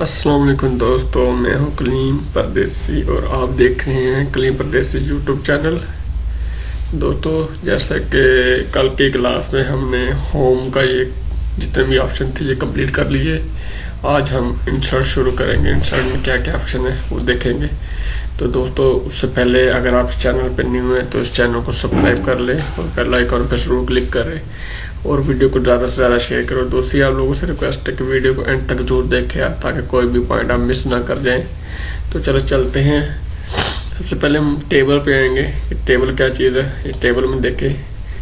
अस्सलाम वालेकुम दोस्तों, मैं हूं कलीम परदेसी और आप देख रहे हैं कलीम परदेसी यूट्यूब चैनल। दोस्तों, जैसा कि कल की क्लास में हमने होम का ये जितने भी ऑप्शन थे ये कंप्लीट कर लिए। आज हम इंसर्ट शुरू करेंगे। इंसर्ट में क्या क्या ऑप्शन है वो देखेंगे। तो दोस्तों, उससे पहले अगर आप इस चैनल पर न्यू हैं तो इस चैनल को सब्सक्राइब कर लें और बेल आइकन पर जरूर क्लिक करें और वीडियो को ज़्यादा से ज़्यादा शेयर करो। दूसरी आप लोगों से रिक्वेस्ट है कि वीडियो को एंड तक जरूर देखें ताकि कोई भी पॉइंट आप मिस ना कर जाएं। तो चलो चलते हैं। सबसे पहले हम टेबल पे आएंगे कि टेबल क्या चीज़ है। ये टेबल में देखें,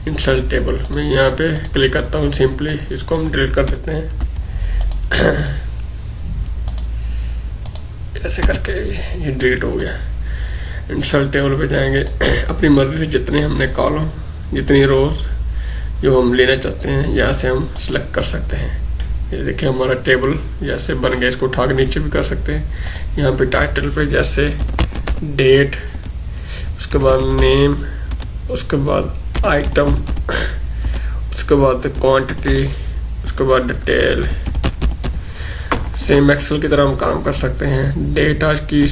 इंसर्ट टेबल मैं यहाँ पे क्लिक करता हूँ। सिंपली इसको हम डिलीट कर देते हैं। ऐसे करके ये डिलीट हो गया। इंसर्ट टेबल पे जाएंगे, अपनी मर्जी से जितने हमने कॉलम जितनी रोज जो हम लेना चाहते हैं यहाँ से हम सिलेक्ट कर सकते हैं। ये देखिए हमारा टेबल जैसे बन गया। इसको उठा के नीचे भी कर सकते हैं। यहाँ पे टाइटल पे जैसे डेट, उसके बाद नेम, उसके बाद आइटम, उसके बाद क्वांटिटी, उसके बाद डिटेल। सेम एक्सेल की तरह हम काम कर सकते हैं। डेट आज की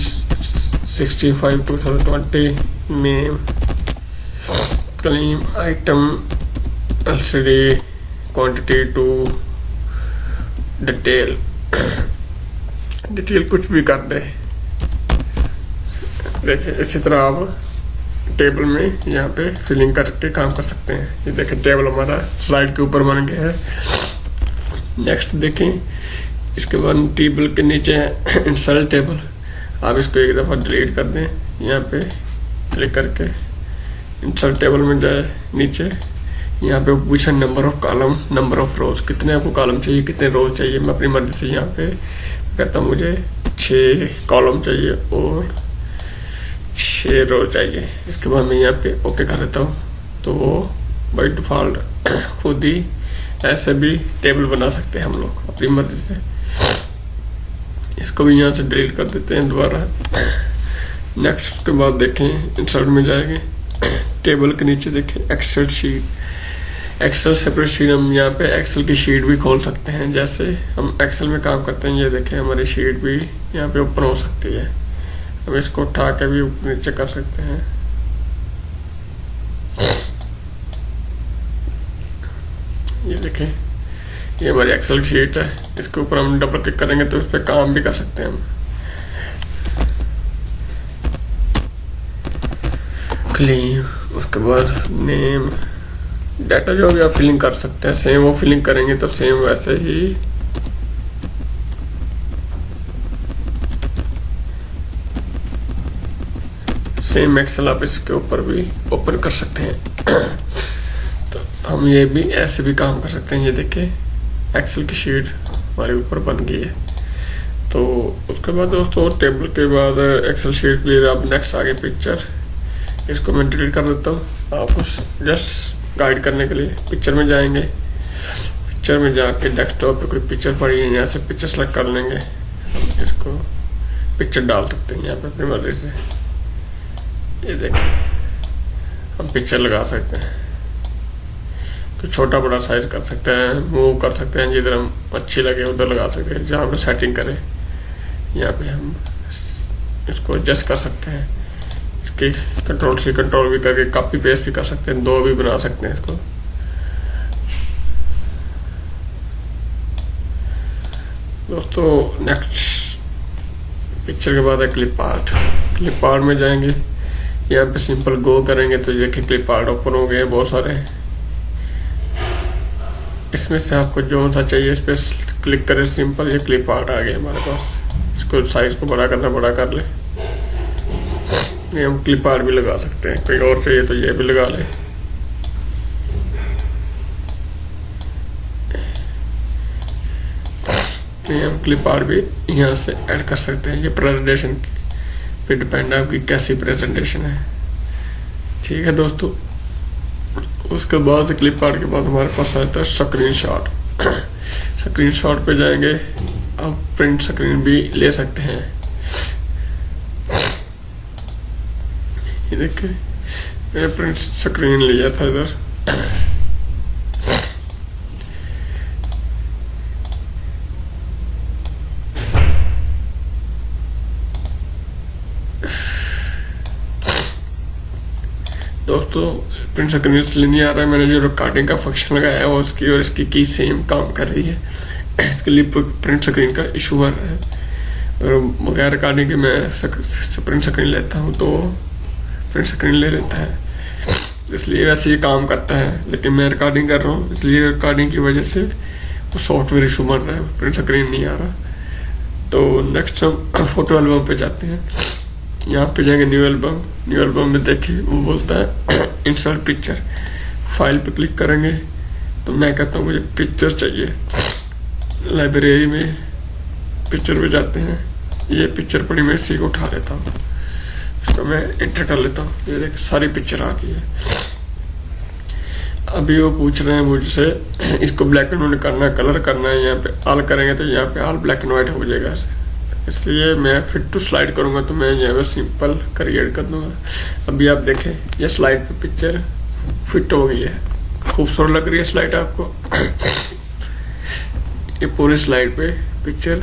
65/2020, name Kaleem, item LCD, quantity two detail. Detail कुछ भी कर दे। देखिए इसी तरह आप टेबल में यहाँ पे फिलिंग करके काम कर सकते हैं। ये देखिए टेबल हमारा स्लाइड के ऊपर बन गया है। नेक्स्ट देखें, इसके बाद टेबल के नीचे है इंसर्ट टेबल। आप इसको एक दफ़ा डिलीट कर दें। यहाँ पे क्लिक करके इंसर्ट टेबल में जाए, नीचे यहाँ पे पूछा number of column, number of रोज, कितने आपको कॉलम चाहिए, कितने रोज चाहिए। मैं अपनी मर्जी से यहाँ पे कहता हूँ मुझे 6 कॉलम चाहिए और 6 रोज चाहिए। इसके बाद मैं यहाँ पे ओके कर देता हूँ। तो वो बाई डिफ़ॉल्ट खुद ही ऐसे भी टेबल बना सकते हैं हम लोग अपनी मर्जी से। इसको भी यहाँ से डिलीट कर देते हैं दोबारा। नेक्स्ट उसके बाद देखें इंसर्ट में जाएंगे, टेबल के नीचे देखें Excel sheet, Excel separate sheet. हम यहाँ पे एक्सेल की शीट भी खोल सकते हैं। जैसे हम एक्सेल में काम करते हैं, ये देखें हमारी शीट भी यहाँ पे ओपन हो सकती है। हम इसको उठा के भी ऊपर नीचे कर सकते हैं। ये देखें ये हमारी एक्सेल शीट है। इसके ऊपर हम डबल क्लिक करेंगे तो इस पर काम भी कर सकते हैं हम। क्लीन, उसके बाद नेम, डाटा जो भी आप फिलिंग कर सकते हैं सेम वो फिलिंग करेंगे तो सेम वैसे ही सेम एक्सेल आप इसके ऊपर भी ओपन कर सकते हैं। तो हम ये भी ऐसे भी काम कर सकते हैं। ये देखिए एक्सेल की शीट हमारे ऊपर बन गई है। तो उसके बाद दोस्तों टेबल के बाद एक्सेल शीट के लिए अब नेक्स्ट आगे पिक्चर। इसको मैं डिलीट कर देता हूँ आपको जस्ट गाइड करने के लिए। पिक्चर में जाएंगे, पिक्चर में जाके डेस्कटॉप पे कोई पिक्चर पड़ी है, यहाँ से पिक्चर सेलेक्ट कर लेंगे। इसको पिक्चर डाल सकते हैं यहाँ पे अपनी मर्जी से। ये देखिए हम पिक्चर लगा सकते हैं। तो छोटा बड़ा साइज कर सकते हैं, मूव कर सकते हैं, जिधर हम अच्छी लगे उधर लगा सकते हैं। जहाँ पे सेटिंग करें यहाँ पे हम इसको एडजस्ट कर सकते हैं। इसकी कंट्रोल-C कंट्रोल भी करके कॉपी पेस्ट भी कर सकते हैं, 2 भी बना सकते हैं इसको। दोस्तों नेक्स्ट पिक्चर के बाद है क्लिप आर्ट। क्लिप आर्ट में जाएंगे, यहाँ पे सिंपल गो करेंगे तो देखिए क्लिप आर्ट ओपन हो गए बहुत सारे। इसमें से आपको जो सा चाहिए इस पर क्लिक करें, सिंपल ये क्लिप आर्ट आ गया हमारे पास। इसको साइज को बड़ा करना बड़ा कर ले। ये हम क्लिप आर्ट भी लगा सकते हैं, कोई और चाहिए तो ये भी लगा ले। ये हम क्लिप आर्ट भी यहाँ से ऐड कर सकते हैं। ये प्रेजेंटेशन पे डिपेंड है आपकी कैसी प्रेजेंटेशन है। ठीक है दोस्तों, उसके बाद क्लिप आर्ट के बाद हमारे पास आता है स्क्रीन शॉट। स्क्रीन शॉट पे जाएंगे, आप प्रिंट स्क्रीन भी ले सकते हैं। ये देखिए मैंने प्रिंट स्क्रीन लिया था इधर। दोस्तों प्रिंट स्क्रीन इसलिए नहीं आ रहा है, मैंने जो रिकॉर्डिंग का फंक्शन लगाया है वो उसकी और इसकी की सेम काम कर रही है, इसके लिए प्रिंट स्क्रीन का इशू आ रहा है। और बगैर रिकॉर्डिंग के मैं प्रिंट स्क्रीन लेता हूँ तो प्रिंट स्क्रीन ले लेता है, इसलिए वैसे ये काम करता है। लेकिन मैं रिकॉर्डिंग कर रहा हूँ इसलिए रिकॉर्डिंग की वजह से वो सॉफ्टवेयर इशू बन रहा है, प्रिंट स्क्रीन नहीं आ रहा। तो नेक्स्ट हम फोटो एल्बम पे जाते हैं। यहाँ पे जाएंगे न्यू एल्बम। न्यू एल्बम में देखिए वो बोलता है इंसर्ट पिक्चर। फाइल पे क्लिक करेंगे तो मैं कहता हूँ मुझे पिक्चर चाहिए। लाइब्रेरी में पिक्चर पे जाते हैं, ये पिक्चर पड़ी मैं इसी को उठा लेता हूँ, इसको मैं एंटर कर लेता हूँ। ये देखिए सारी पिक्चर आ गई है। अभी वो पूछ रहे हैं मुझसे इसको ब्लैक एंड व्हाइट करना है, कलर करना है। यहाँ पे ऑल करेंगे तो यहाँ पे ऑल ब्लैक एंड व्हाइट हो जाएगा, इसलिए मैं फिट टू स्लाइड करूँगा तो मैं यहाँ पे सिंपल क्रिएट कर दूंगा। अभी आप देखें ये स्लाइड पे पिक्चर फिट हो गई है, खूबसूरत लग रही है स्लाइड आपको। ये पूरी स्लाइड पे पिक्चर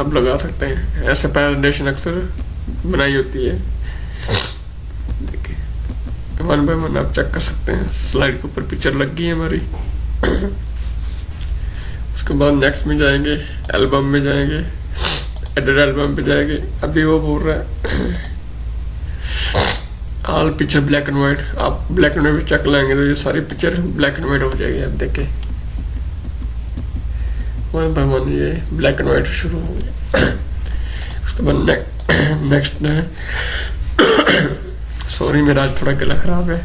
आप लगा सकते हैं, ऐसे प्रेजेंटेशन अक्सर बनाई होती है। देखिए वन बाय वन आप चेक कर सकते हैं, स्लाइड के ऊपर पिक्चर लग गई है हमारी। उसके बाद नेक्स्ट में जाएंगे, एल्बम में जाएंगे, एडिट एल्बम पे जाएंगे। अभी वो बोल रहा है all picture black and white. आप ब्लैक एंड व्हाइट चेक लाएंगे तो ये सारी पिक्चर ब्लैक एंड व्हाइट हो जाएगी। आप देखें वन बाय वन ये ब्लैक एंड व्हाइट शुरू हो गया। उसके बाद नेक्स्ट है सॉरी मेरा आज थोड़ा गला खराब है।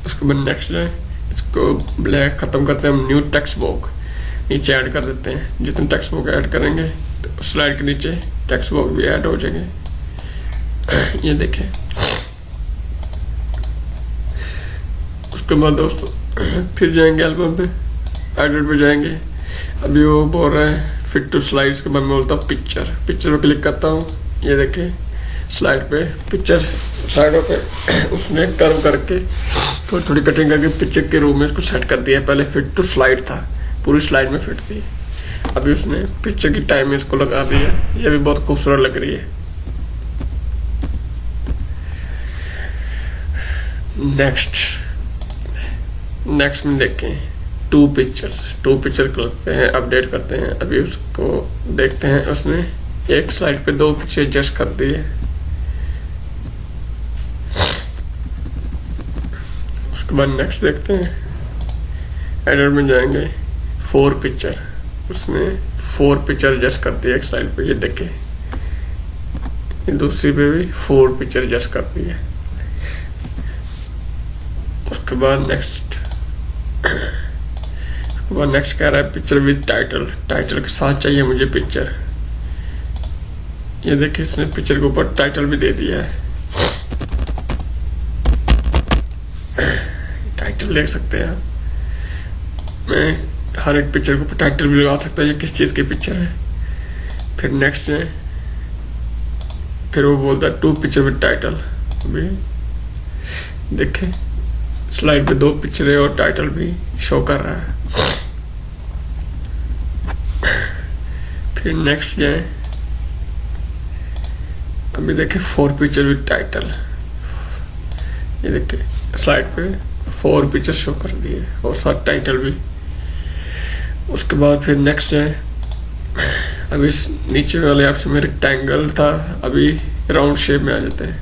उसके बाद नेक्स्ट है, इसको ब्लैक खत्म करते हैं हम, न्यू टेक्स्ट बॉक्स नीचे ऐड कर देते हैं। जितने टेक्स्ट बॉक्स ऐड करेंगे तो स्लाइड के नीचे टेक्स्ट बॉक्स भी ऐड हो जाएंगे। ये देखें। उसके बाद दोस्तों फिर जाएंगे एल्बम पे, एडिट पे जाएंगे। अभी वो बोल रहा है फिट टू स्लाइड्स के बाद मैं बोलता हूँ पिक्चर। पिक्चर पे क्लिक करता हूँ, ये देखें स्लाइड पे पिक्चर साइडों पे उसने कर्व करके थोड़ी थोड़ी कटिंग करके पिक्चर के रूप में इसको सेट कर दिया। पहले फिट टू स्लाइड था, पूरी स्लाइड में फिट थी, अभी उसने पिक्चर की टाइम में इसको लगा दिया। ये भी बहुत खूबसूरत लग रही है। नेक्स्ट में देखें टू पिक्चर करते हैं, अपडेट करते हैं। अभी उसको देखते हैं, उसने एक स्लाइड पे 2 पिक्चर एडजस्ट कर दिए। उसके बाद नेक्स्ट देखते हैं, एडिट में जाएंगे 4 पिक्चर, उसने 4 पिक्चर एडजस्ट कर दिए एक स्लाइड पे। ये देखे ये दूसरी पे भी 4 पिक्चर एडजस्ट कर दिए। उसके बाद नेक्स्ट कह रहा है पिक्चर विद टाइटल के साथ चाहिए मुझे पिक्चर। ये देखिए इसने पिक्चर के ऊपर टाइटल भी दे दिया है। टाइटल देख सकते हैं आप, मैं हर एक पिक्चर के ऊपर टाइटल भी लगा सकता हूँ ये किस चीज़ की पिक्चर है। फिर नेक्स्ट है, फिर वो बोलता है 2 पिक्चर विद टाइटल। अभी देखें स्लाइड पे 2 पिक्चर है और टाइटल भी शो कर रहा है। फिर नेक्स्ट जाए, अभी देखें 4 पिक्चर विद टाइटल। ये देखें स्लाइड पे 4 पिक्चर शो कर दिए और साथ टाइटल भी। उसके बाद फिर नेक्स्ट है, अभी नीचे वाले ऑप्शन में रेक्टेंगल था, अभी राउंड शेप में आ जाते हैं।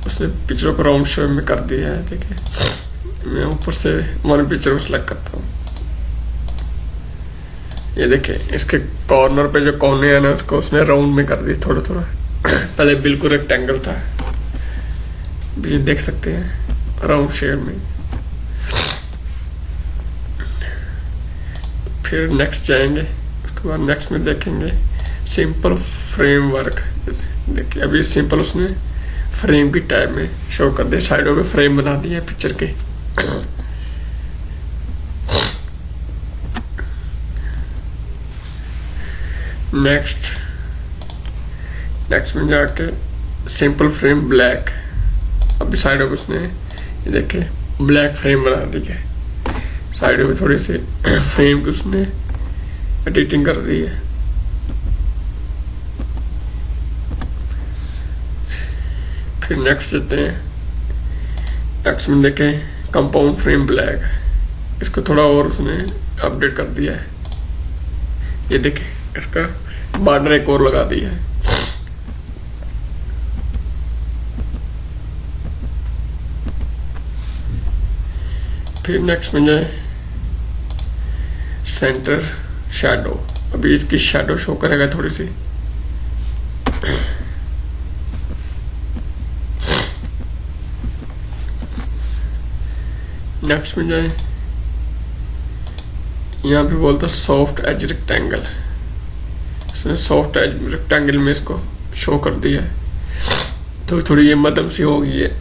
उसने पिक्चरों को राउंड शेप में कर दिया है। देखिए मैं ऊपर से 1 पिक्चर को सिलेक्ट करता हूँ। ये देखें इसके कॉर्नर पे जो कोने हैं ना उसको उसने राउंड में कर दिया थोड़ा थोड़ा। पहले बिल्कुल रेक्टेंगल था, ये देख सकते हैं राउंड शेप में। फिर नेक्स्ट जाएंगे, उसके बाद नेक्स्ट में देखेंगे सिंपल फ्रेमवर्क। देखिए अभी सिंपल उसने फ्रेम की टाइप में शो कर दिया, साइडों में फ्रेम बना दिया पिक्चर के। नेक्स्ट में जाके सिंपल फ्रेम ब्लैक। अभी साइड में उसने ये देखे ब्लैक फ्रेम बना दी है, साइड में थोड़ी सी फ्रेम की उसने एडिटिंग कर दी है। फिर नेक्स्ट देते हैं, नेक्स्ट में देखें कंपाउंड फ्रेम ब्लैक, इसको थोड़ा और उसने अपडेट कर दिया है। ये देखें इसका बॉर्डर एक और लगा दिया है। फिर नेक्स्ट में जाए सेंटर शैडो, अभी इसकी शैडो शो करेगा थोड़ी सी। नेक्स्ट में जाए यहाँ पे बोलता सॉफ्ट एज रेक्टेंगल, इसने सॉफ्ट एज रेक्टेंगल में इसको शो कर दिया है, तो थोड़ी ये मध्यम सी हो गई है।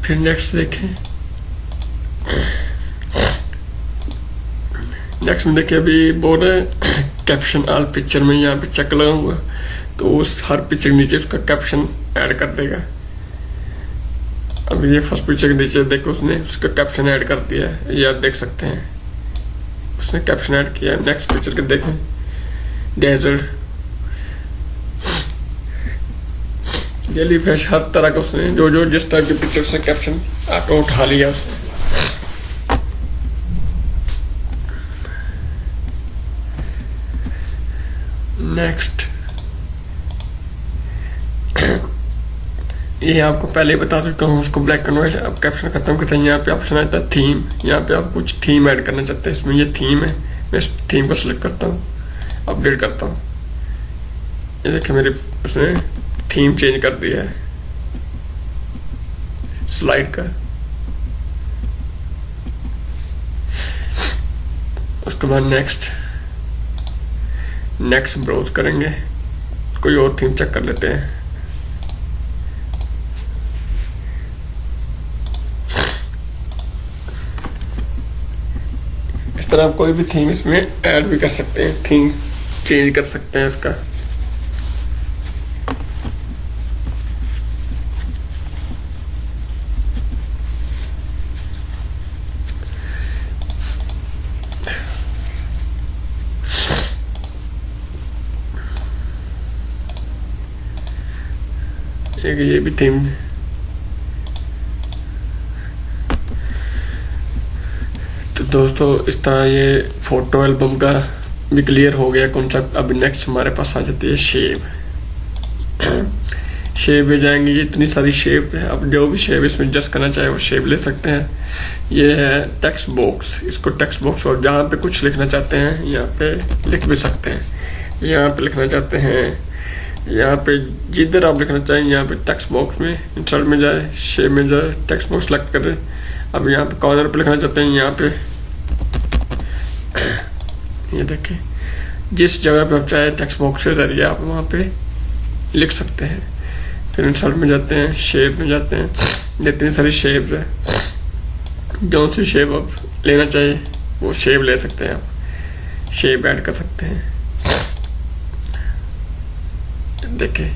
फिर नेक्स्ट देखें, नेक्स्ट में देखिए अभी बोल रहे कैप्शन ऑल पिक्चर में यहाँ पे चेक लगा हुआ, तो उस हर पिक्चर के नीचे उसका कैप्शन ऐड कर देगा। अभी ये फर्स्ट पिक्चर के नीचे देखो उसने उसका कैप्शन ऐड कर दिया है, ये आप देख सकते हैं उसने कैप्शन ऐड किया। नेक्स्ट पिक्चर के देखें डेजर्ट, जेली फिश, हर तरह का उसने जो जिस टाइप की पिक्चर से कैप्शन ऑटो उठा लिया उसने। नेक्स्ट ये आपको पहले ही बता चुका हूँ, उसको ब्लैक एंड व्हाइट। अब कैप्शन खत्म करते हैं, यहाँ पे ऑप्शन आता है थीम, यहाँ पे आप कुछ थीम ऐड करना चाहते हैं, इसमें ये थीम है, मैं इस थीम को सिलेक्ट करता हूँ, अपडेट करता हूँ। ये देखिए मेरे उसने थीम चेंज कर दिया है स्लाइड का। उसके बाद नेक्स्ट ब्राउज करेंगे, कोई और थीम चेक कर लेते हैं। इस तरह आप कोई भी थीम इसमें ऐड भी कर सकते हैं, थीम चेंज कर सकते हैं इसका। एक ये भी थीम, तो दोस्तों इस तरह ये फोटो एल्बम का भी क्लियर हो गया कॉन्सेप्ट। अब नेक्स्ट हमारे पास आ जाती है शेप। शेप में जाएंगे, ये इतनी सारी शेप है, अब जो भी शेप इसमें एडजस्ट करना चाहे वो शेप ले सकते हैं। ये है टेक्स्ट बॉक्स, इसको टेक्स्ट बॉक्स और जहाँ पे कुछ लिखना चाहते हैं यहाँ पे लिख भी सकते हैं। यहाँ पे लिखना चाहते हैं, यहाँ पे जिधर आप लिखना चाहें यहाँ पे टेक्स्ट बॉक्स में इंसर्ट में जाए, शेप में जाए, टेक्स्ट बॉक्स सेलेक्ट करें। अब यहाँ पे कॉर्नर पे लिखना चाहते हैं, यहाँ पे ये देखें जिस जगह पे आप चाहे टेक्स्ट बॉक्स के जरिए आप वहाँ पे लिख सकते हैं। फिर इंसर्ट में जाते हैं, शेप में जाते हैं, इतनी सारी शेप्स है, जो सी शेप आप लेना चाहिए वो शेप ले सकते हैं, आप शेप ऐड कर सकते हैं। देखें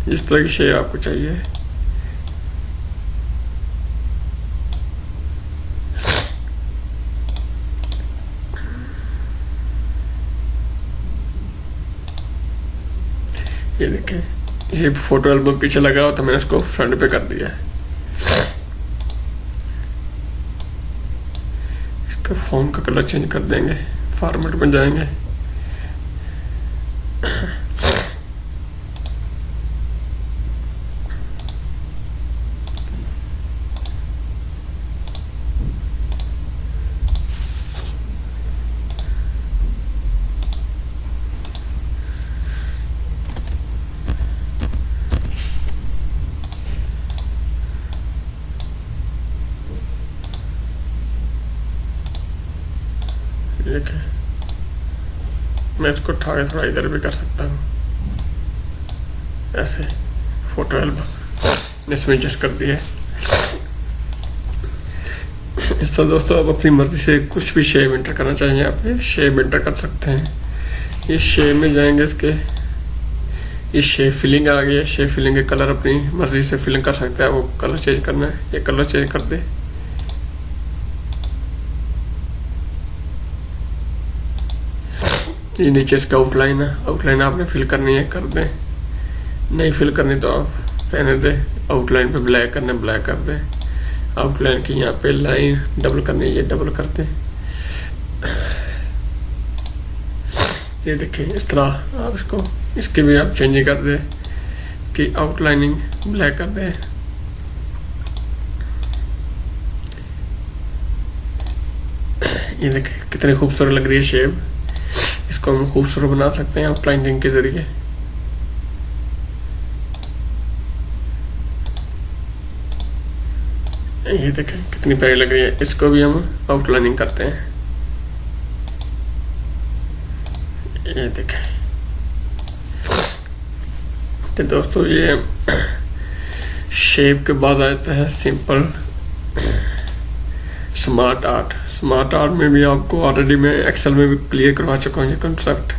जिस तरह की शेप आपको चाहिए। ये देखें ये फोटो एल्बम पीछे लगा हुआ था, मैंने उसको फ्रंट पे कर दिया है। इसका फॉन्ट का कलर चेंज कर देंगे, फॉर्मेट में जाएंगे, एक है मैं इसको उठा के थोड़ा इधर भी कर सकता हूँ, ऐसे फोटो एल्बम इसमें एडजस्ट कर दिया। इस तरह दोस्तों आप अपनी मर्जी से कुछ भी शेप एंटर करना चाहिए, यहाँ पे शेप एंटर कर सकते हैं। ये शेप में जाएंगे, इसके ये शेप फिलिंग आ गई है, शेप फिलिंग के कलर अपनी मर्जी से फिलिंग कर सकते हैं। वो कलर चेंज करना है, ये कलर चेंज कर दे। ये नीचे इसका आउटलाइन है, आउटलाइन आपने फिल करनी है, कर दें। नहीं फिल करनी तो आप रहने दें। आउटलाइन पे ब्लैक करना, ब्लैक कर दें। आउटलाइन की यहाँ पे लाइन डबल करनी है, ये डबल कर दें। ये देखिए इस तरह आप इसको, इसकी भी आप चेंजिंग कर दें कि आउटलाइनिंग ब्लैक कर दें। ये देखिए कितनी खूबसूरत लग रही है शेप। इसको हम खूबसूरत बना सकते हैं आउटलाइनिंग के जरिए। ये देखें कितनी प्यारी लग रही है। इसको भी हम आउटलाइनिंग करते हैं। ये देखें तो दोस्तों, ये शेप के बाद आता है simple smart art. Smart art में भी आपको ऑलरेडी मैं एक्सेल में भी क्लियर करवा चुका हूँ। ये कंसेप्ट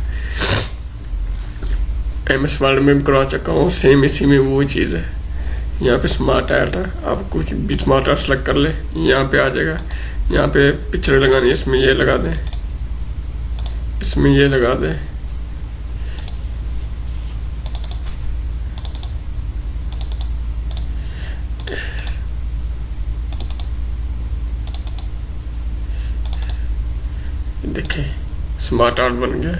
MS वर्ड में भी करवा चुका हूँ। सेम इसी में वो चीज़ है। यहाँ पे स्मार्ट आर्ट है, आप कुछ भी स्मार्ट आर्ट सेलेक्ट कर ले, यहाँ पे आ जाएगा। यहाँ पे पिक्चर लगानी है, इसमें ये लगा दें, इसमें ये लगा दें। देखिए स्मार्ट आर्ट बन गया।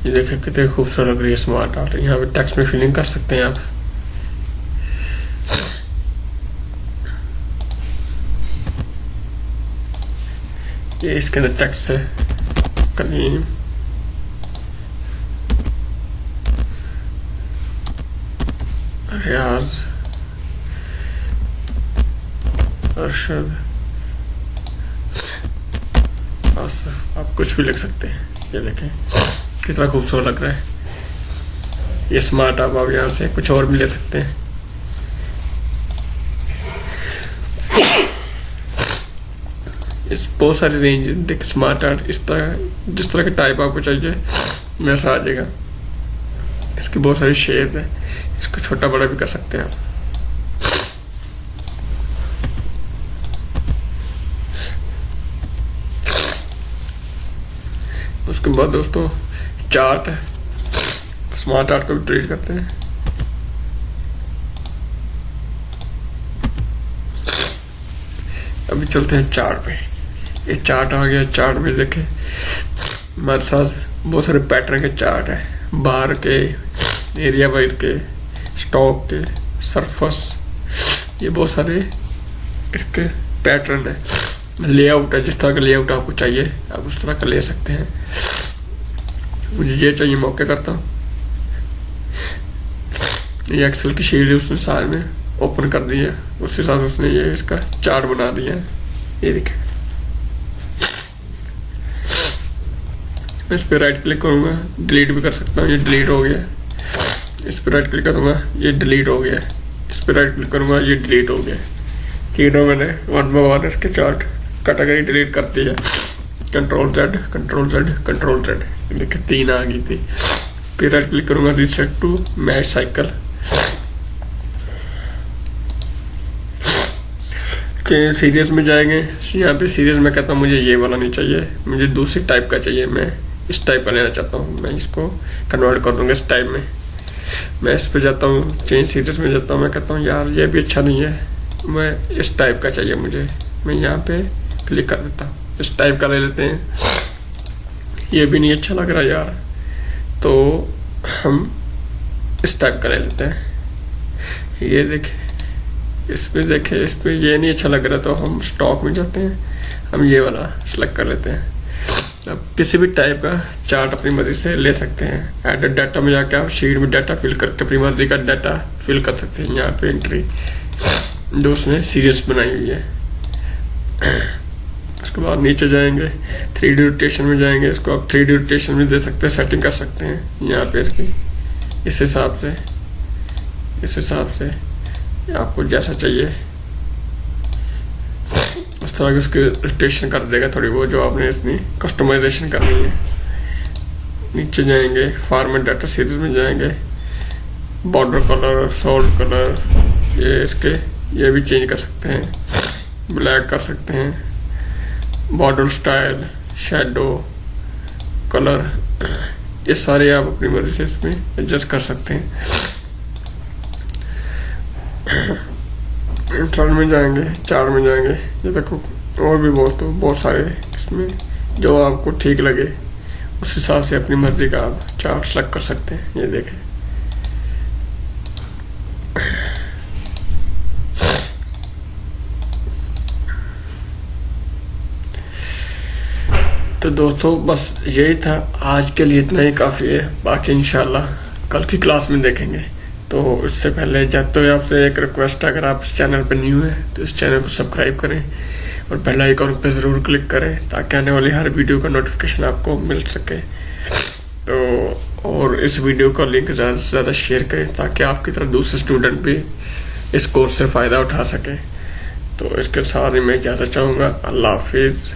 ये देखिए कितनी खूबसूरत लग रही है स्मार्ट आर्ट। यहाँ पे टेक्स्ट में फिलिंग कर सकते हैं आप। ये इसके अंदर टेक्स्ट है, कलीम रियाज अरशद आसिफ, आप कुछ भी लिख सकते हैं। ये देखें कितना खूबसूरत लग रहा है। ये स्मार्ट आप यहाँ से कुछ और भी ले सकते हैं। इस बहुत सारी रेंज देख स्मार्ट आर्ट। इस तरह जिस तरह के टाइप आपको चाहिए वैसा आ जाएगा। इसकी बहुत सारी शेप है, इसको छोटा बड़ा भी कर सकते हैं आप। उसके बाद दोस्तों चार्ट है, स्मार्ट आर्ट को भी डिलीट करते हैं। अभी चलते हैं चार्ट पे। ये चार्ट आ गया। चार्ट में देखें हमारे साथ बहुत सारे पैटर्न के चार्ट है, बार के, एरिया वाइज के, स्टॉक के, सरफस, ये बहुत सारे इसके पैटर्न है। लेआउट है, जिस तरह का लेआउट आपको चाहिए आप उस तरह का ले सकते हैं। मुझे ये चाहिए, मैं ओके करता हूँ। ये एक्सेल की शीट है, उसने सारे में ओपन कर दिया, उसके साथ उसने ये इसका चार्ट बना दिया है। ये देखें, मैं इस पर राइट क्लिक करूंगा, डिलीट भी कर सकता हूँ। ये डिलीट हो गया। इस पर राइट क्लिक करूंगा, ये डिलीट हो गया। इस पर राइट क्लिक करूंगा, ये डिलीट हो गया। तीनों मैंने वन बाय वन इसके चार्ट कैटेगरी डिलीट कर दी है। Control Z, control Z, control Z, देखिए 3 आ गई थी। फिर राइट क्लिक करूंगा, रीसेट टू मैच साइकिल के सीरीज में जाएंगे। यहाँ पे सीरीज में कहता हूँ मुझे ये वाला नहीं चाहिए, मुझे दूसरी टाइप का चाहिए, मैं इस टाइप का लेना चाहता हूँ। मैं इसको कन्वर्ट कर दूंगा इस टाइप में। मैं इस पे जाता हूँ, चेंज सीरीज में जाता हूँ। मैं कहता हूँ यार ये भी अच्छा नहीं है, मैं इस टाइप का चाहिए मुझे। मैं यहाँ पे क्लिक कर देता हूँ, इस टाइप का ले लेते हैं। ये भी नहीं अच्छा लग रहा यार, तो हम इस टाइप का ले लेते हैं। ये देखें, इस पे देखें, इस पे ये नहीं अच्छा लग रहा, तो हम स्टॉक में जाते हैं, हम ये वाला सेलेक्ट कर लेते हैं। अब किसी भी टाइप का चार्ट अपनी मर्जी से ले सकते हैं। एड डाटा में जाकर आप शीट में डाटा फिल करके अपनी मर्जी का डाटा फिल कर सकते हैं। यहाँ पे एंट्री जो उसने सीरीज बनाई हुई है। उसके बाद नीचे जाएंगे, 3D रोटेशन में जाएंगे। इसको आप 3D रोटेशन में दे सकते हैं, सेटिंग कर सकते हैं। यहाँ पे इसकी इस हिसाब से आपको जैसा चाहिए उस तरह की उसकी इलस्ट्रेशन कर देगा थोड़ी वो, जो आपने इतनी कस्टमाइजेशन करनी है। नीचे जाएंगे, फॉर्मेट डाटा सीरीज में जाएंगे, बॉर्डर कलर, सोल्ड कलर, ये भी चेंज कर सकते हैं, ब्लैक कर सकते हैं, बॉर्डर स्टाइल, शैडो, कलर, ये सारे आप अपनी मर्जी से इसमें एडजस्ट कर सकते हैं। इंट्रोल में जाएंगे, चार्ट में जाएंगे, ये देखो और भी बहुत सारे इसमें जो आपको ठीक लगे उस हिसाब से अपनी मर्जी का आप चार्ट सेलेक्ट कर सकते हैं। ये देखें, तो दोस्तों बस यही था आज के लिए, इतना ही काफ़ी है। बाकी इंशाल्लाह कल की क्लास में देखेंगे। तो इससे पहले जाते हुए आपसे एक रिक्वेस्ट है, अगर आप इस चैनल पर न्यू हैं तो इस चैनल को सब्सक्राइब करें और बेल आइकन पे ज़रूर क्लिक करें ताकि आने वाली हर वीडियो का नोटिफिकेशन आपको मिल सके। तो और इस वीडियो का लिंक ज़्यादा से ज़्यादा शेयर करें ताकि आपकी तरह दूसरे स्टूडेंट भी इस कोर्स से फ़ायदा उठा सकें। तो इसके साथ ही मैं इजाज़त चाहूँगा। अल्लाह हाफिज़।